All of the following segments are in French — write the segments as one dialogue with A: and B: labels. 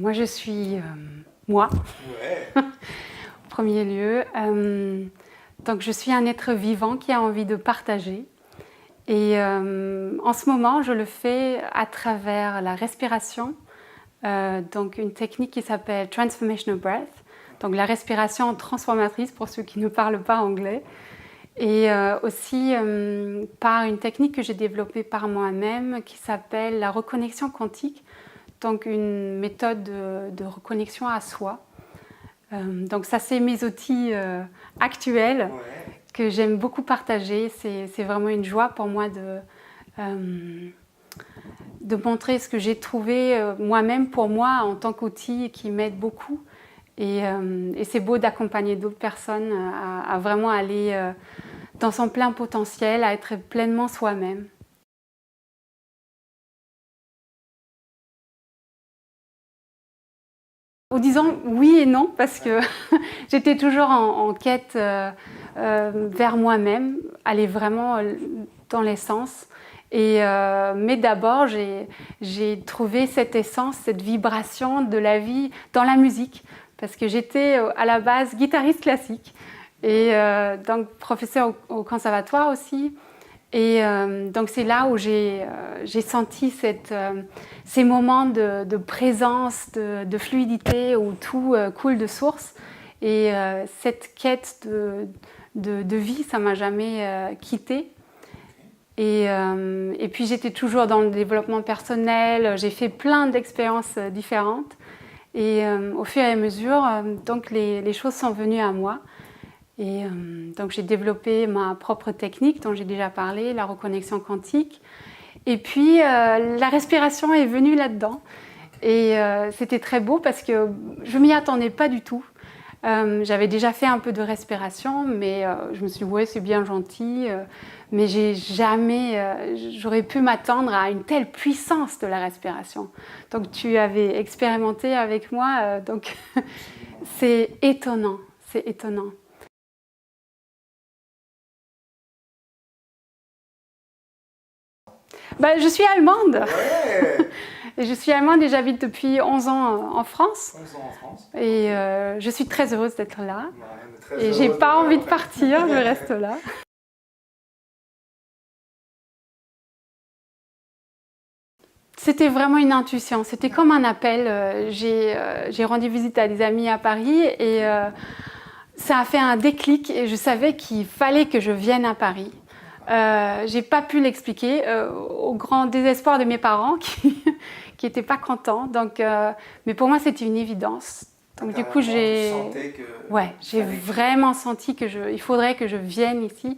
A: moi, je suis moi,
B: Ouais.
A: en premier lieu. Donc, je suis un être vivant qui a envie de partager. Et en ce moment, je le fais à travers la respiration, donc une technique qui s'appelle Transformational Breath, donc la respiration transformatrice pour ceux qui ne parlent pas anglais. Et aussi par une technique que j'ai développée par moi-même qui s'appelle la reconnexion quantique, donc une méthode de reconnexion à soi. Donc ça, c'est mes outils actuels que j'aime beaucoup partager. C'est vraiment une joie pour moi de montrer ce que j'ai trouvé moi-même pour moi en tant qu'outil qui m'aide beaucoup. Et c'est beau d'accompagner d'autres personnes à vraiment aller dans son plein potentiel, à être pleinement soi-même. En disant oui et non, parce que j'étais toujours en quête vers moi-même, aller vraiment dans l'essence. Mais d'abord, j'ai trouvé cette essence, cette vibration de la vie dans la musique, parce que j'étais à la base guitariste classique et donc professeur au conservatoire aussi. Et donc c'est là où j'ai senti ces moments de présence, de fluidité, où tout coule de source. Et cette quête de vie, ça ne m'a jamais quittée. Et puis j'étais toujours dans le développement personnel, j'ai fait plein d'expériences différentes. Et au fur et à mesure, donc les choses sont venues à moi. Et donc j'ai développé ma propre technique dont j'ai déjà parlé, la reconnexion quantique. Et puis la respiration est venue là-dedans. Et c'était très beau parce que je ne m'y attendais pas du tout. J'avais déjà fait un peu de respiration, mais je me suis dit, ouais, c'est bien gentil. Mais j'aurais pu m'attendre à une telle puissance de la respiration. Donc tu avais expérimenté avec moi, donc c'est étonnant, c'est étonnant. Je suis allemande.
B: Ouais.
A: Et je suis allemande et j'habite depuis 11 ans en France.
B: 11 ans en France.
A: Et je suis très heureuse d'être là.
B: Ouais,
A: Et j'ai pas envie de partir, je reste là. C'était vraiment une intuition, c'était comme un appel. J'ai rendu visite à des amis à Paris et ça a fait un déclic et je savais qu'il fallait que je vienne à Paris. J'ai pas pu l'expliquer au grand désespoir de mes parents qui n'étaient pas contents. Donc, mais pour moi, c'était une évidence. Donc du coup, j'ai vraiment senti qu'il faudrait que je vienne ici.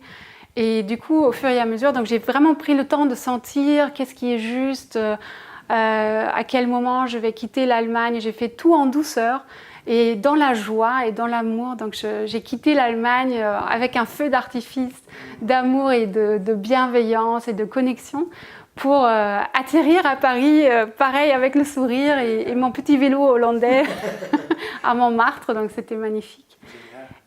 A: Et du coup, au fur et à mesure, donc j'ai vraiment pris le temps de sentir qu'est-ce qui est juste, à quel moment je vais quitter l'Allemagne. J'ai fait tout en douceur et dans la joie et dans l'amour. Donc j'ai quitté l'Allemagne avec un feu d'artifice d'amour et de bienveillance et de connexion pour atterrir à Paris, pareil, avec le sourire et mon petit vélo hollandais à Montmartre. Donc c'était magnifique.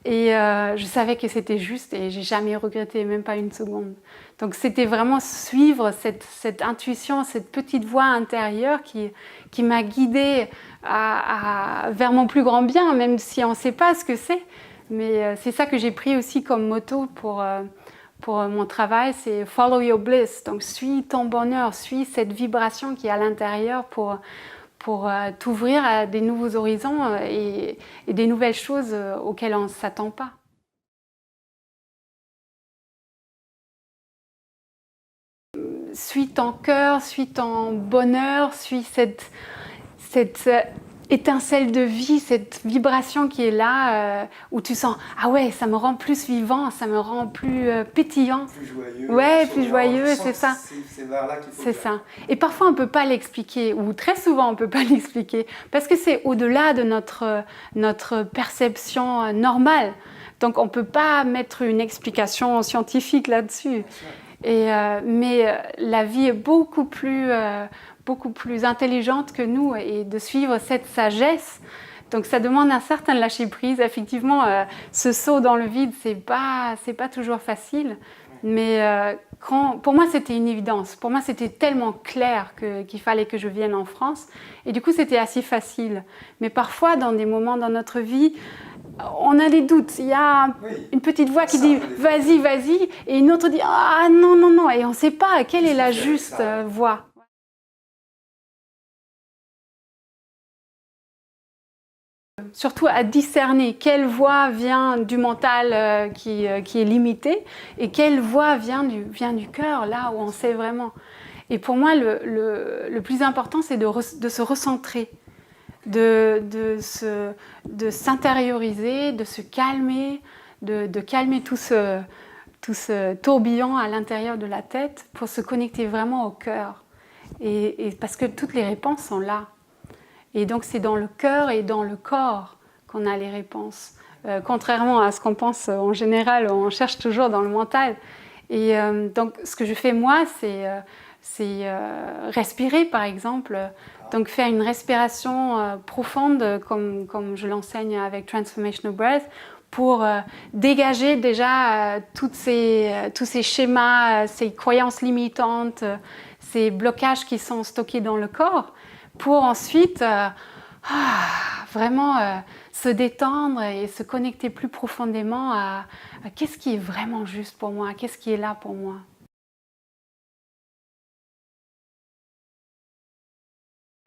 A: Et je savais que c'était juste et j'ai jamais regretté, même pas une seconde. Donc c'était vraiment suivre cette intuition, cette petite voix intérieure qui m'a guidée vers mon plus grand bien, même si on ne sait pas ce que c'est. Mais c'est ça que j'ai pris aussi comme motto pour mon travail, c'est « Follow your bliss ». Donc suis ton bonheur, suis cette vibration qui est à l'intérieur pour t'ouvrir à des nouveaux horizons et des nouvelles choses auxquelles on ne s'attend pas. Suis ton cœur, suis ton bonheur, suis cette étincelle de vie, cette vibration qui est là, où tu sens « Ah ouais, ça me rend plus vivant, ça me rend plus pétillant. »
B: Plus joyeux.
A: Ouais, plus joyeux, c'est ça.
B: C'est vers là qu'il faut
A: C'est ça. Et parfois, on ne peut pas l'expliquer, ou très souvent, on ne peut pas l'expliquer, parce que c'est au-delà de notre perception normale. Donc, on ne peut pas mettre une explication scientifique là-dessus. Mais la vie est beaucoup plus intelligente que nous et de suivre cette sagesse. Donc ça demande un certain lâcher-prise. Effectivement, ce saut dans le vide, c'est pas toujours facile. Mais pour moi, c'était une évidence. Pour moi, c'était tellement clair qu'il fallait que je vienne en France. Et du coup, c'était assez facile. Mais parfois, dans des moments dans notre vie, on a des doutes. Il y a une petite voix qui dit « vas-y, vas-y » et une autre dit « ah non, non, non ». Et on ne sait pas quelle est la juste voix. Surtout à discerner quelle voix vient du mental qui est limité et quelle voix vient du cœur, là où on sait vraiment. Et pour moi, le plus important, c'est de se recentrer, de s'intérioriser, de se calmer, de calmer tout ce tourbillon à l'intérieur de la tête pour se connecter vraiment au cœur. Et parce que toutes les réponses sont là. Et donc c'est dans le cœur et dans le corps qu'on a les réponses. Contrairement à ce qu'on pense en général, on cherche toujours dans le mental. Et donc ce que je fais moi, c'est respirer par exemple. Donc faire une respiration profonde comme je l'enseigne avec Transformational Breath pour dégager déjà tous ces schémas, ces croyances limitantes, ces blocages qui sont stockés dans le corps, pour ensuite vraiment se détendre et se connecter plus profondément à qu'est-ce qui est vraiment juste pour moi, qu'est-ce qui est là pour moi.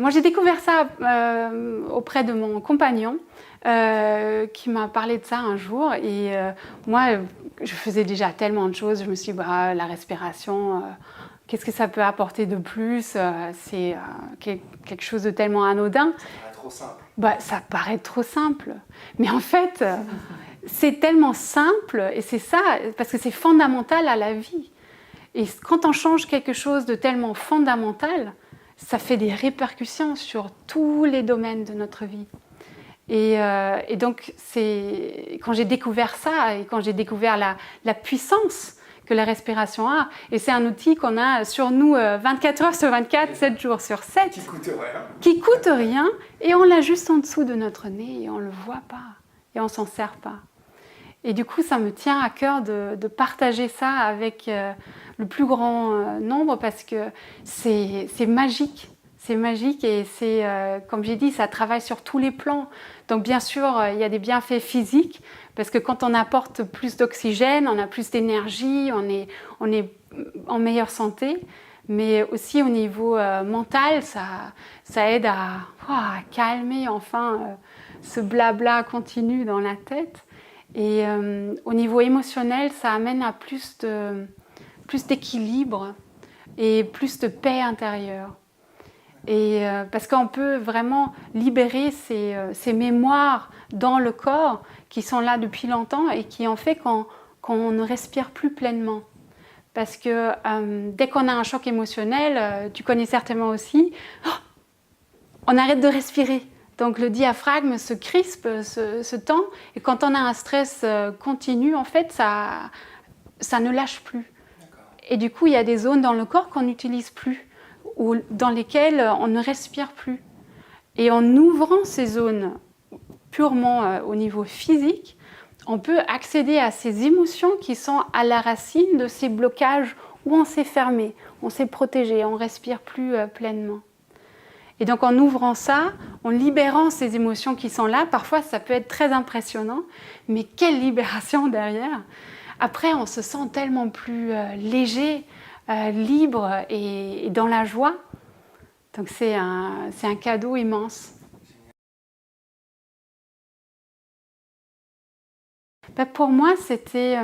A: Moi, j'ai découvert ça auprès de mon compagnon qui m'a parlé de ça un jour. Et moi, je faisais déjà tellement de choses. Je me suis dit, la respiration, qu'est-ce que ça peut apporter de plus? C'est quelque chose de tellement anodin.
B: Ça paraît trop simple.
A: Ça paraît trop simple. Mais en fait, c'est tellement simple. Et c'est ça, parce que c'est fondamental à la vie. Et quand on change quelque chose de tellement fondamental, ça fait des répercussions sur tous les domaines de notre vie. Et donc, quand j'ai découvert ça, et quand j'ai découvert la puissance que la respiration a, et c'est un outil qu'on a sur nous 24 heures sur 24, 7 jours sur 7.
B: Qui coûte rien.
A: Qui coûte rien, et on l'a juste en dessous de notre nez, et on ne le voit pas, et on ne s'en sert pas. Et du coup, ça me tient à cœur de partager ça avec le plus grand nombre parce que c'est magique. C'est magique et c'est, comme j'ai dit, ça travaille sur tous les plans. Donc bien sûr, il y a des bienfaits physiques parce que quand on apporte plus d'oxygène, on a plus d'énergie, on est en meilleure santé. Mais aussi au niveau mental, ça aide à calmer enfin ce blabla continu dans la tête. Et au niveau émotionnel, ça amène à plus d'équilibre et plus de paix intérieure. Et parce qu'on peut vraiment libérer ces mémoires dans le corps qui sont là depuis longtemps et qui ont fait qu'on ne respire plus pleinement. Parce que dès qu'on a un choc émotionnel, tu connais certainement aussi, on arrête de respirer. Donc le diaphragme se crispe, se tend, et quand on a un stress continu, en fait, ça ne lâche plus. Et du coup, il y a des zones dans le corps qu'on n'utilise plus, ou dans lesquelles on ne respire plus. Et en ouvrant ces zones purement au niveau physique, on peut accéder à ces émotions qui sont à la racine de ces blocages où on s'est fermé, on s'est protégé, on ne respire plus pleinement. Et donc en ouvrant ça, en libérant ces émotions qui sont là, parfois ça peut être très impressionnant, mais quelle libération derrière! Après, on se sent tellement plus léger, libre et dans la joie. Donc c'est un cadeau immense. Pour moi, c'était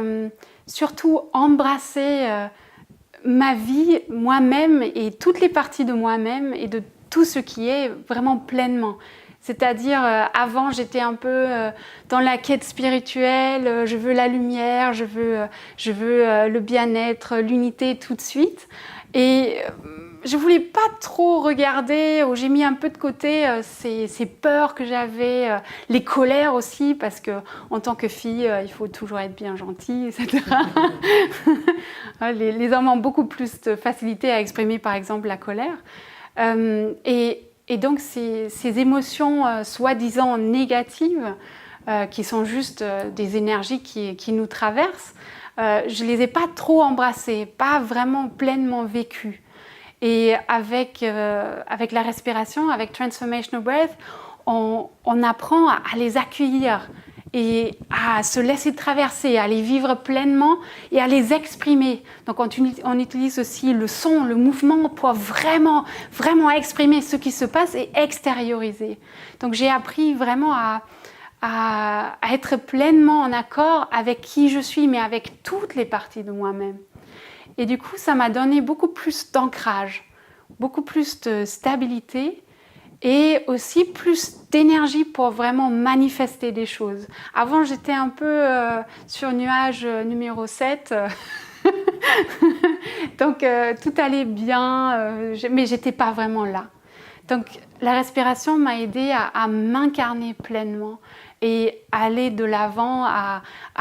A: surtout embrasser ma vie, moi-même et toutes les parties de moi-même et de tout ce qui est vraiment pleinement. C'est-à-dire, avant, j'étais un peu dans la quête spirituelle, je veux la lumière, je veux le bien-être, l'unité tout de suite. Et je ne voulais pas trop regarder, j'ai mis un peu de côté ces peurs que j'avais, les colères aussi, parce qu'en tant que fille, il faut toujours être bien gentille, etc. Les hommes ont beaucoup plus de facilité à exprimer, par exemple, la colère. Et donc, ces émotions soi-disant négatives, qui sont juste des énergies qui nous traversent, je les ai pas trop embrassées, pas vraiment pleinement vécues. Et avec la respiration, avec Transformational Breath, on apprend à les accueillir et à se laisser traverser, à les vivre pleinement et à les exprimer. Donc on utilise aussi le son, le mouvement pour vraiment, vraiment exprimer ce qui se passe et extérioriser. Donc j'ai appris vraiment à être pleinement en accord avec qui je suis, mais avec toutes les parties de moi-même. Et du coup, ça m'a donné beaucoup plus d'ancrage, beaucoup plus de stabilité et aussi plus d'énergie pour vraiment manifester des choses. Avant, j'étais un peu sur nuage numéro 7. Donc, tout allait bien, mais je n'étais pas vraiment là. Donc, la respiration m'a aidée à m'incarner pleinement et aller de l'avant à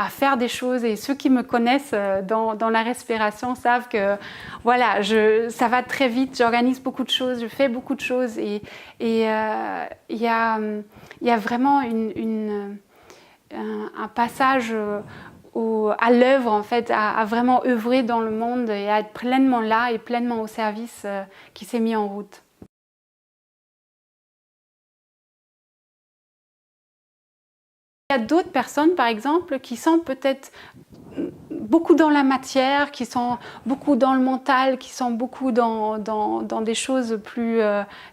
A: faire des choses. Et ceux qui me connaissent dans la respiration savent que voilà, ça va très vite, j'organise beaucoup de choses, je fais beaucoup de choses. Et y a vraiment un passage à l'œuvre, en fait, à vraiment œuvrer dans le monde et à être pleinement là et pleinement au service qui s'est mis en route. Il y a d'autres personnes, par exemple, qui sont peut-être beaucoup dans la matière, qui sont beaucoup dans le mental, qui sont beaucoup dans des choses plus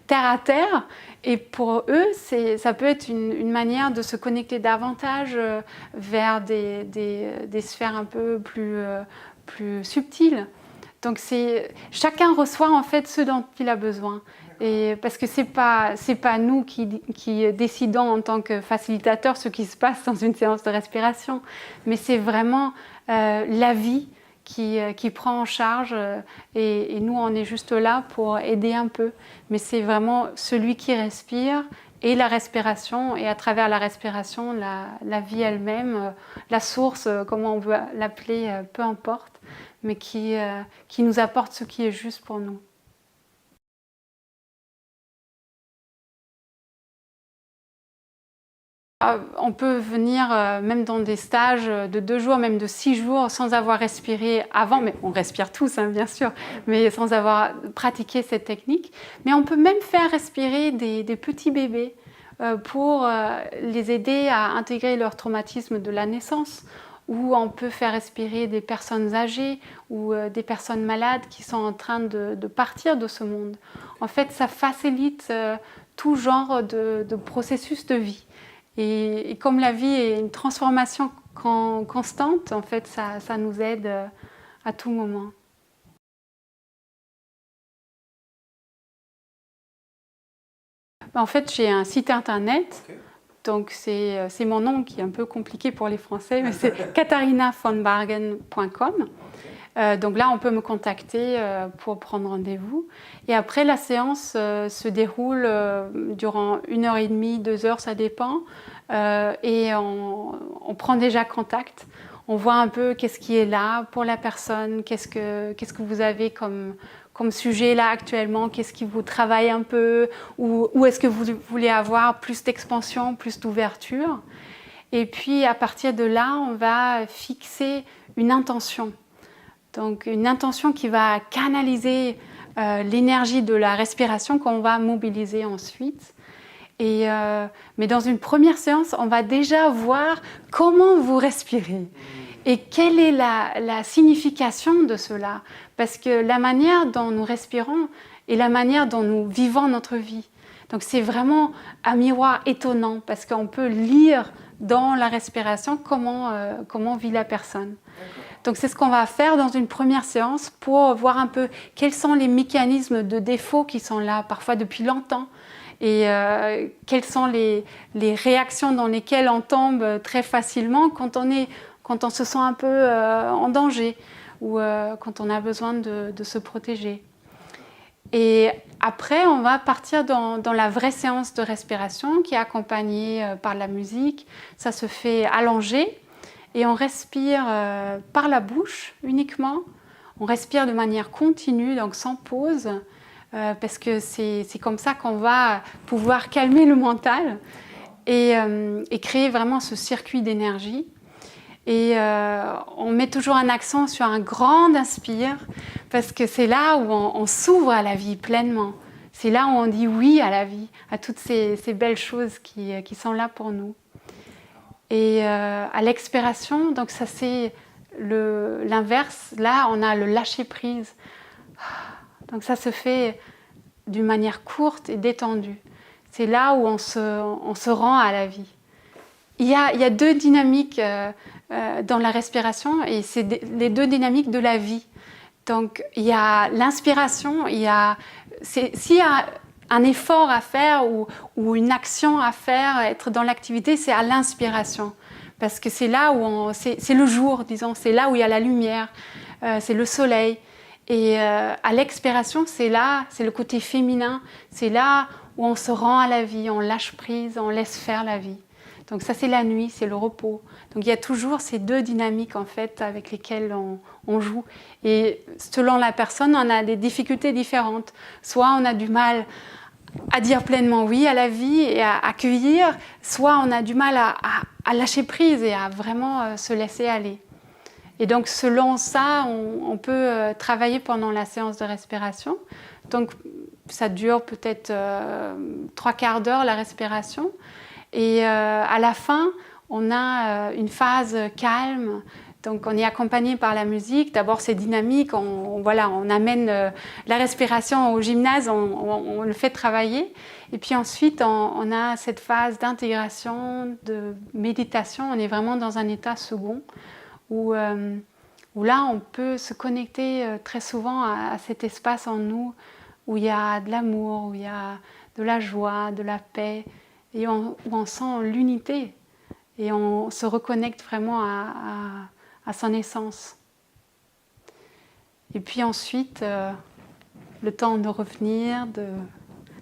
A: terre à terre. Et pour eux, ça peut être une manière de se connecter davantage vers des sphères un peu plus subtiles. Donc chacun reçoit en fait ce dont il a besoin. Et parce que c'est pas nous qui décidons en tant que facilitateurs ce qui se passe dans une séance de respiration, mais c'est vraiment la vie qui prend en charge et nous on est juste là pour aider un peu. Mais c'est vraiment celui qui respire et la respiration, et à travers la respiration, la vie elle-même, la source, comment on veut l'appeler, peu importe, mais qui nous apporte ce qui est juste pour nous. On peut venir même dans des stages de 2 jours, même de 6 jours sans avoir respiré avant, mais on respire tous hein, bien sûr, mais sans avoir pratiqué cette technique. Mais on peut même faire respirer des petits bébés pour les aider à intégrer leur traumatisme de la naissance, ou on peut faire respirer des personnes âgées ou des personnes malades qui sont en train de partir de ce monde. En fait, ça facilite tout genre de processus de vie. Et comme la vie est une transformation constante, en fait, ça nous aide à tout moment. En fait, j'ai un site internet, donc c'est mon nom qui est un peu compliqué pour les Français, mais c'est katharinavonbargen.com. Donc là, on peut me contacter pour prendre rendez-vous. Et après, la séance se déroule durant 1h30, 2 heures, ça dépend. Et on prend déjà contact. On voit un peu qu'est-ce qui est là pour la personne, qu'est-ce que vous avez comme sujet là actuellement, qu'est-ce qui vous travaille un peu, ou est-ce que vous voulez avoir plus d'expansion, plus d'ouverture. Et puis, à partir de là, on va fixer une intention. Donc une intention qui va canaliser l'énergie de la respiration qu'on va mobiliser ensuite. Mais dans une première séance, on va déjà voir comment vous respirez et quelle est la signification de cela. Parce que la manière dont nous respirons est la manière dont nous vivons notre vie. Donc c'est vraiment un miroir étonnant parce qu'on peut lire dans la respiration comment vit la personne. Donc c'est ce qu'on va faire dans une première séance pour voir un peu quels sont les mécanismes de défaut qui sont là, parfois depuis longtemps, et quelles sont les réactions dans lesquelles on tombe très facilement quand on se sent un peu en danger ou quand on a besoin de se protéger. Et après, on va partir dans la vraie séance de respiration qui est accompagnée par la musique. Ça se fait allongé. Et on respire par la bouche uniquement. On respire de manière continue, donc sans pause, parce que c'est comme ça qu'on va pouvoir calmer le mental et créer vraiment ce circuit d'énergie. Et on met toujours un accent sur un grand inspire, parce que c'est là où on s'ouvre à la vie pleinement. C'est là où on dit oui à la vie, à toutes ces belles choses qui sont là pour nous. Et à l'expiration, donc ça c'est l'inverse. Là, on a le lâcher prise. Donc ça se fait d'une manière courte et détendue. C'est là où on se rend à la vie. Il y a deux dynamiques dans la respiration, et c'est les deux dynamiques de la vie. Donc il y a l'inspiration, s'il y a un effort à faire ou une action à faire, être dans l'activité, c'est à l'inspiration. Parce que c'est là où c'est le jour, disons, c'est là où il y a la lumière, c'est le soleil. Et à l'expiration, c'est le côté féminin, c'est là où on se rend à la vie, on lâche prise, on laisse faire la vie. Donc ça, c'est la nuit, c'est le repos. Donc il y a toujours ces deux dynamiques en fait avec lesquelles on joue. Et selon la personne, on a des difficultés différentes. Soit on a du mal à dire pleinement oui à la vie et à accueillir, soit on a du mal à lâcher prise et à vraiment se laisser aller. Et donc selon ça, on peut travailler pendant la séance de respiration. Donc ça dure peut-être 3/4 d'heure la respiration. Et à la fin, on a une phase calme. Donc on est accompagné par la musique. D'abord c'est dynamique, on amène la respiration au gymnase, on le fait travailler. Et puis ensuite on a cette phase d'intégration, de méditation. On est vraiment dans un état second où là on peut se connecter très souvent à cet espace en nous où il y a de l'amour, où il y a de la joie, de la paix, et où on sent l'unité et on se reconnecte vraiment à son essence. Et puis ensuite, le temps de revenir,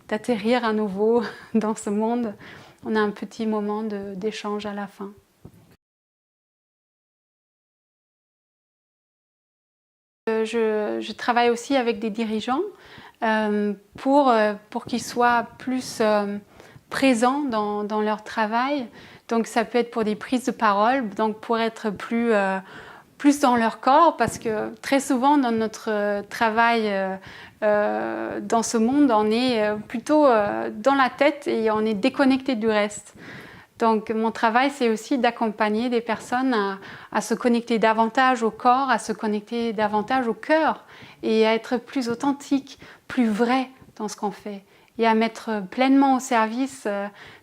A: d'atterrir à nouveau dans ce monde, on a un petit moment d'échange à la fin. Je travaille aussi avec des dirigeants pour qu'ils soient plus présents dans leur travail. Donc ça peut être pour des prises de parole, donc pour être plus dans leur corps, parce que très souvent dans notre travail dans ce monde, on est plutôt dans la tête et on est déconnecté du reste. Donc mon travail, c'est aussi d'accompagner des personnes à se connecter davantage au corps, à se connecter davantage au cœur et à être plus authentique, plus vrai dans ce qu'on fait et à mettre pleinement au service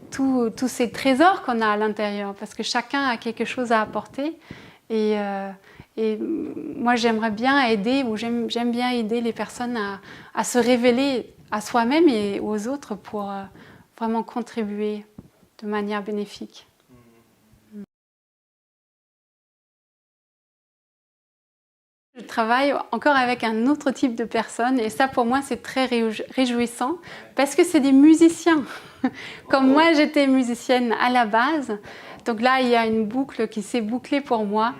A: tous ces trésors qu'on a à l'intérieur, parce que chacun a quelque chose à apporter. Et moi, j'aimerais bien aider, ou j'aime bien aider les personnes à se révéler à soi-même et aux autres pour vraiment contribuer de manière bénéfique. Je travaille encore avec un autre type de personnes et ça pour moi c'est très réjouissant parce que c'est des musiciens. Comme moi j'étais musicienne à la base, donc là il y a une boucle qui s'est bouclée pour moi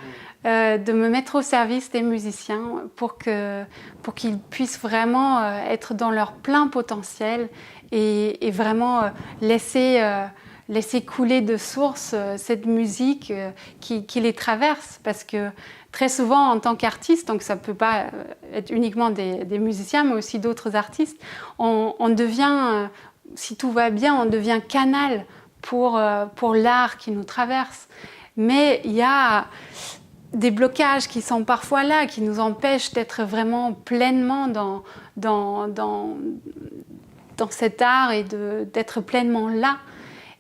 A: de me mettre au service des musiciens pour qu'ils puissent vraiment être dans leur plein potentiel et vraiment laisser couler de source cette musique qui les traverse, parce que très souvent en tant qu'artiste, donc ça ne peut pas être uniquement des musiciens mais aussi d'autres artistes, on devient, si tout va bien, on devient canal pour l'art qui nous traverse. Mais il y a des blocages qui sont parfois là, qui nous empêchent d'être vraiment pleinement dans cet art et d'être pleinement là.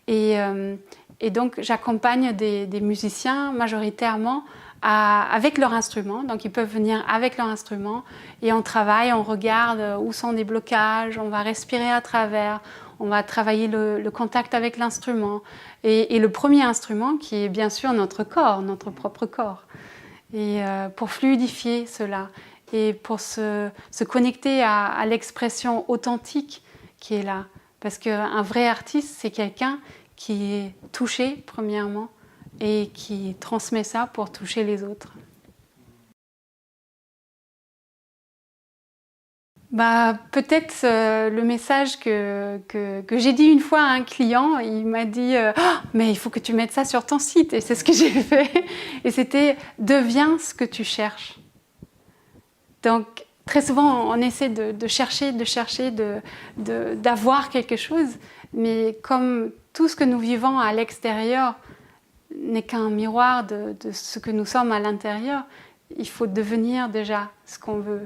A: Et donc j'accompagne des musiciens majoritairement avec leur instrument. Donc ils peuvent venir avec leur instrument et on travaille, on regarde où sont des blocages, on va respirer à travers, on va travailler le contact avec l'instrument et le premier instrument qui est bien sûr notre corps, notre propre corps. Et pour fluidifier cela et pour se connecter à l'expression authentique qui est là. Parce qu'un vrai artiste, c'est quelqu'un qui est touché, premièrement, et qui transmet ça pour toucher les autres. Peut-être le message que j'ai dit une fois à un client, il m'a dit oh, mais il faut que tu mettes ça sur ton site, et c'est ce que j'ai fait. Et c'était deviens ce que tu cherches. Donc très souvent on essaie de chercher, d'avoir quelque chose, mais comme tout ce que nous vivons à l'extérieur n'est qu'un miroir de ce que nous sommes à l'intérieur, il faut devenir déjà ce qu'on veut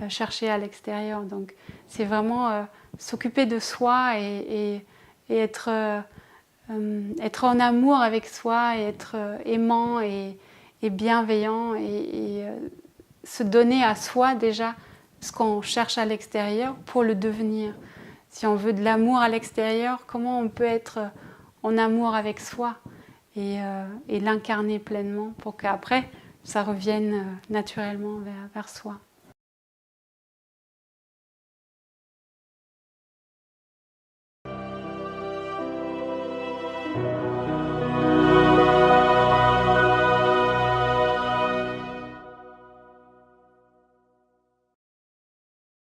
A: chercher à l'extérieur. Donc c'est vraiment s'occuper de soi et être en amour avec soi, et être aimant et bienveillant, et se donner à soi déjà ce qu'on cherche à l'extérieur pour le devenir. Si on veut de l'amour à l'extérieur, comment on peut être en amour avec soi et l'incarner pleinement pour qu'après ça revienne naturellement vers soi.